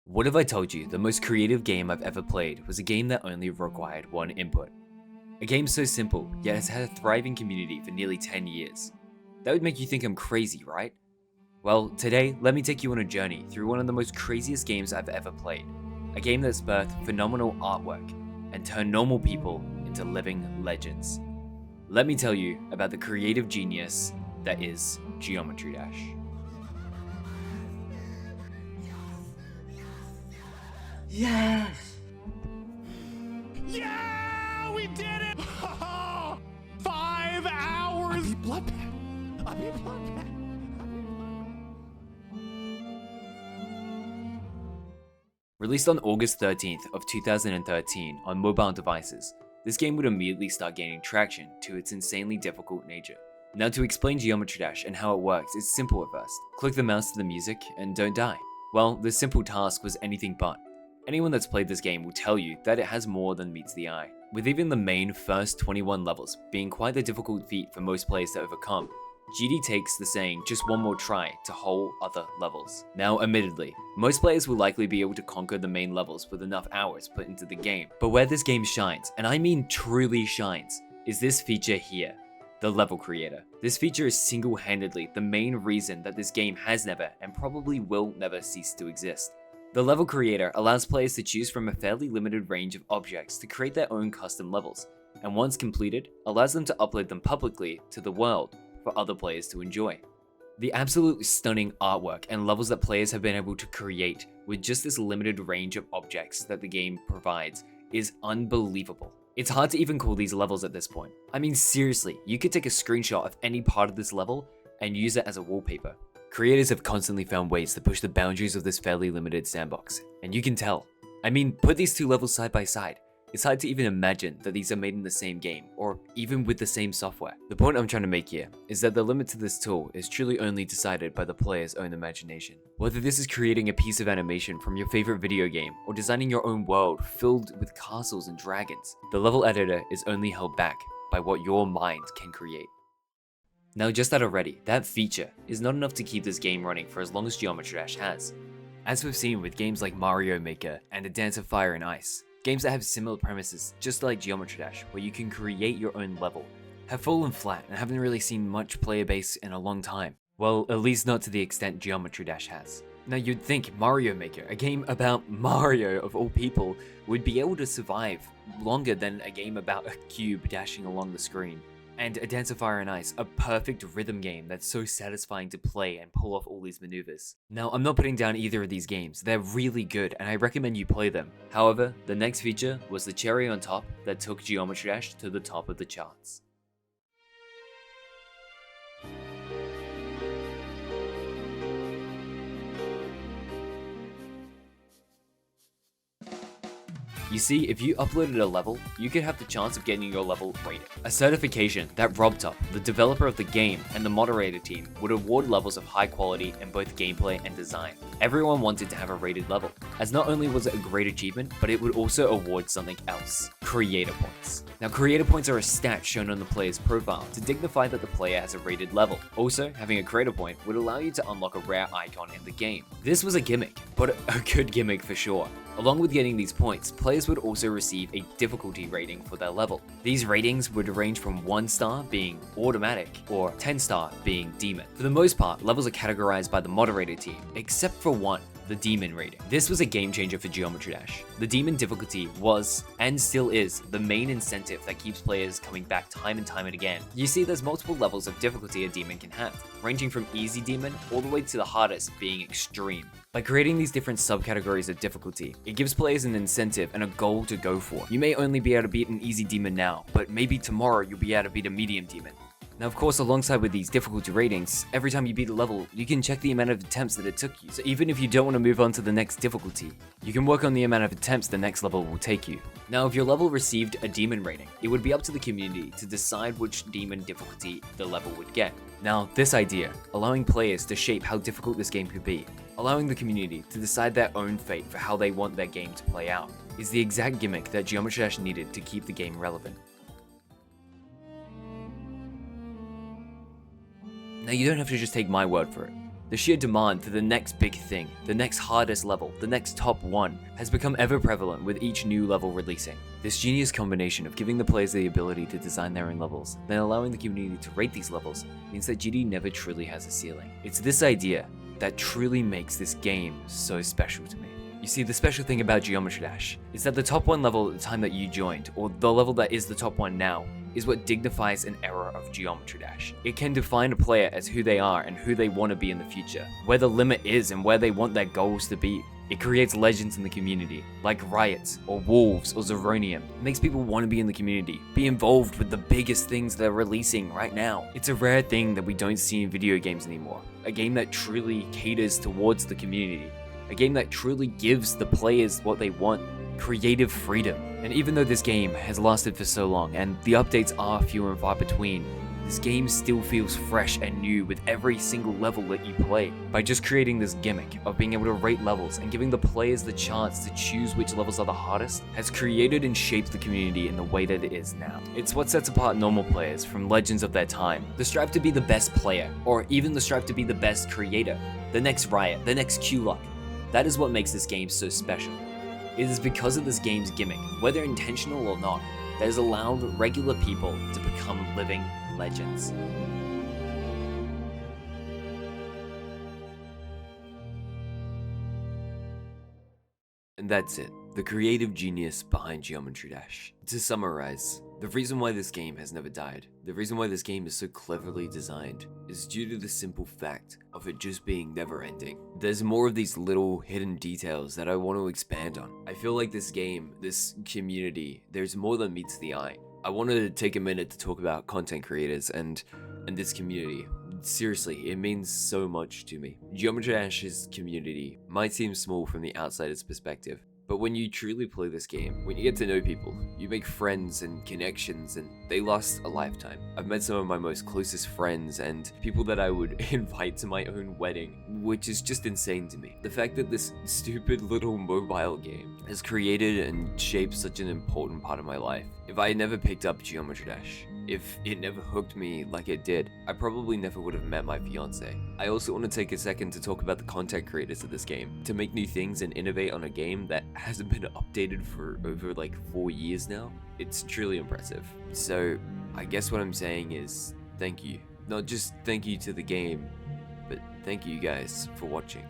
What if I told you the most creative game I've ever played was a game that only required one input? A game so simple, yet has had a thriving community for nearly 10 years. That would make you think I'm crazy, right? Well, today, let me take you on a journey through one of the most craziest games I've ever played. A game that's birthed phenomenal artwork and turned normal people into living legends. Let me tell you about the creative genius that is Geometry Dash. Yes! Yeah, we did it! 5 hours! I beat Bloodbath. I beat Bloodbath. Released on August 13th of 2013 on mobile devices, this game would immediately start gaining traction to its insanely difficult nature. Now to explain Geometry Dash and how it works, it's simple at first. Click the mouse to the music and don't die. Well, this simple task was anything but. Anyone that's played this game will tell you that it has more than meets the eye, with even the main first 21 levels being quite the difficult feat for most players to overcome. GD takes the saying just one more try to whole other levels. Now admittedly, most players will likely be able to conquer the main levels with enough hours put into the game, but where this game shines, and I mean truly shines, is this feature here, the level creator. This feature is single-handedly the main reason that this game has never and probably will never cease to exist. The level creator allows players to choose from a fairly limited range of objects to create their own custom levels, and once completed, allows them to upload them publicly to the world for other players to enjoy. The absolutely stunning artwork and levels that players have been able to create with just this limited range of objects that the game provides is unbelievable. It's hard to even call these levels at this point. I mean seriously, you could take a screenshot of any part of this level and use it as a wallpaper. Creators have constantly found ways to push the boundaries of this fairly limited sandbox, and you can tell. I mean, put these two levels side by side. It's hard to even imagine that these are made in the same game, or even with the same software. The point I'm trying to make here is that the limit to this tool is truly only decided by the player's own imagination. Whether this is creating a piece of animation from your favorite video game, or designing your own world filled with castles and dragons, the level editor is only held back by what your mind can create. Now just that already, that feature is not enough to keep this game running for as long as Geometry Dash has. As we've seen with games like Mario Maker and A Dance of Fire and Ice, games that have similar premises just like Geometry Dash where you can create your own level, have fallen flat and haven't really seen much player base in a long time. Well, at least not to the extent Geometry Dash has. Now you'd think Mario Maker, a game about Mario of all people, would be able to survive longer than a game about a cube dashing along the screen. And A Dance of Fire and Ice, a perfect rhythm game that's so satisfying to play and pull off all these maneuvers. Now, I'm not putting down either of these games, they're really good and I recommend you play them. However, the next feature was the cherry on top that took Geometry Dash to the top of the charts. You see, if you uploaded a level, you could have the chance of getting your level rated. A certification that RobTop, the developer of the game, and the moderator team would award levels of high quality in both gameplay and design. Everyone wanted to have a rated level, as not only was it a great achievement, but it would also award something else, creator points. Now creator points are a stat shown on the player's profile to dignify that the player has a rated level. Also, having a creator point would allow you to unlock a rare icon in the game. This was a gimmick, but a good gimmick for sure. Along with getting these points, players would also receive a difficulty rating for their level. These ratings would range from 1 star being automatic or 10 star being demon. For the most part, levels are categorized by the moderator team, except for one, the demon rating. This was a game changer for Geometry Dash. The demon difficulty was, and still is, the main incentive that keeps players coming back time and time and again. You see, there's multiple levels of difficulty a demon can have, ranging from easy demon all the way to the hardest being extreme. By creating these different subcategories of difficulty, it gives players an incentive and a goal to go for. You may only be able to beat an easy demon now, but maybe tomorrow you'll be able to beat a medium demon. Now of course, alongside with these difficulty ratings, every time you beat a level, you can check the amount of attempts that it took you. So even if you don't want to move on to the next difficulty, you can work on the amount of attempts the next level will take you. Now if your level received a demon rating, it would be up to the community to decide which demon difficulty the level would get. Now this idea, allowing players to shape how difficult this game could be, allowing the community to decide their own fate for how they want their game to play out, is the exact gimmick that Geometry Dash needed to keep the game relevant. Now you don't have to just take my word for it. The sheer demand for the next big thing, the next hardest level, the next top one, has become ever prevalent with each new level releasing. This genius combination of giving the players the ability to design their own levels, then allowing the community to rate these levels, means that GD never truly has a ceiling. It's this idea that truly makes this game so special to me. You see, the special thing about Geometry Dash is that the top one level at the time that you joined, or the level that is the top one now, is what dignifies an era of Geometry Dash. It can define a player as who they are and who they want to be in the future, where the limit is and where they want their goals to be. It creates legends in the community, like Riot, or Wolves, or Zeronium. It makes people want to be in the community, be involved with the biggest things they're releasing right now. It's a rare thing that we don't see in video games anymore. A game that truly caters towards the community. A game that truly gives the players what they want, creative freedom. And even though this game has lasted for so long, and the updates are few and far between, this game still feels fresh and new with every single level that you play. By just creating this gimmick of being able to rate levels and giving the players the chance to choose which levels are the hardest, has created and shaped the community in the way that it is now. It's what sets apart normal players from legends of their time. The strive to be the best player, or even the strive to be the best creator, the next Riot, the next Q-Lock. That is what makes this game so special. It is because of this game's gimmick, whether intentional or not, that has allowed regular people to become living legends. And that's it, the creative genius behind Geometry Dash. To summarize, the reason why this game has never died, the reason why this game is so cleverly designed, is due to the simple fact of it just being never ending. There's more of these little hidden details that I want to expand on. I feel like this game, this community, there's more than meets the eye. I wanted to take a minute to talk about content creators and this community. Seriously, it means so much to me. Geometry Dash's community might seem small from the outsider's perspective, but when you truly play this game, when you get to know people, you make friends and connections, and they last a lifetime. I've met some of my most closest friends and people that I would invite to my own wedding, which is just insane to me. The fact that this stupid little mobile game has created and shaped such an important part of my life. If I had never picked up Geometry Dash, if it never hooked me like it did, I probably never would have met my fiance. I also want to take a second to talk about the content creators of this game. To make new things and innovate on a game that hasn't been updated for over like 4 years now, it's truly impressive. So I guess what I'm saying is thank you. Not just thank you to the game, but thank you guys for watching.